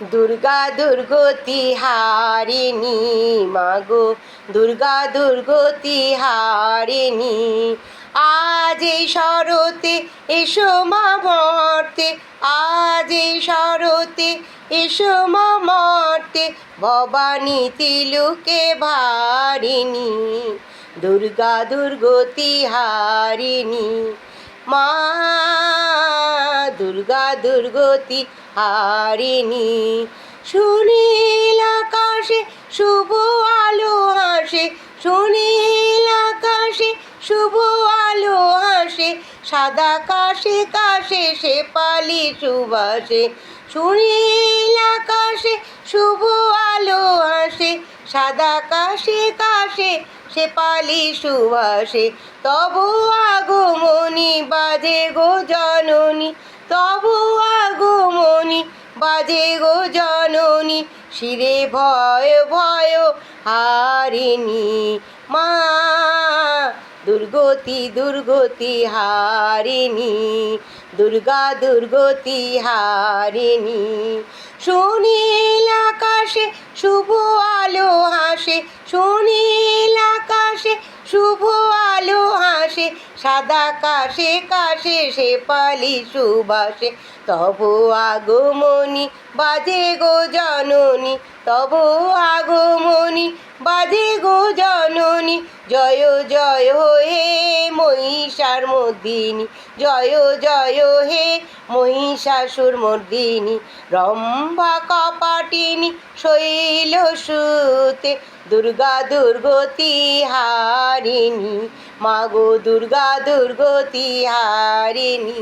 দুর্গা দুর্গতি হারিণী মাগো, দুর্গা দুর্গতি হারিণী। আজ এই শরতে এসো মা মর্তে, আজ এই শরতে এসো মা মর্তে, ভবানী তিলকে ভারিণী, দুর্গা দুর্গতি হারিণী মা, দুর্গা দুর্গতি হারিণী। সুনীল আকাশে শুভ আলো হাসে, সুনীল আকাশে শুভ আলো হাসে, সাদা কাশে কাশে শেফালি সুবাসে। সুনীল আকাশে শুভ আলো হাসে, সাদা কাশে কাশে শেফালি সুবাসে। তবু আগমনী বাজে গো জননী, তবু আগমনী বাজে গো জননী, শিরে ভয় ভয় হারিণী মা, দুর্গতি দুর্গতি হারিণী, দুর্গা দুর্গতি হারিণী। সুনীল আকাশে শুভ আলো হাসে, সুনীল আকাশে শুভ আলো হাসে, সাদা কাশে কাশে শেফালি সুবাসে। তবু আগমনী বাজে গো জননী, তবু আগমনী বাজে গো জননী, জয় জয় হে মহিষার মর্দিনী, জয় জয় হে মহিষাসুর মর্দিনী। রম্ভা কপাটিনী শৈল সুতে, দুর্গা দুর্গতি হারিণী মাগো, দুর্গা দুর্গতি হারিণী।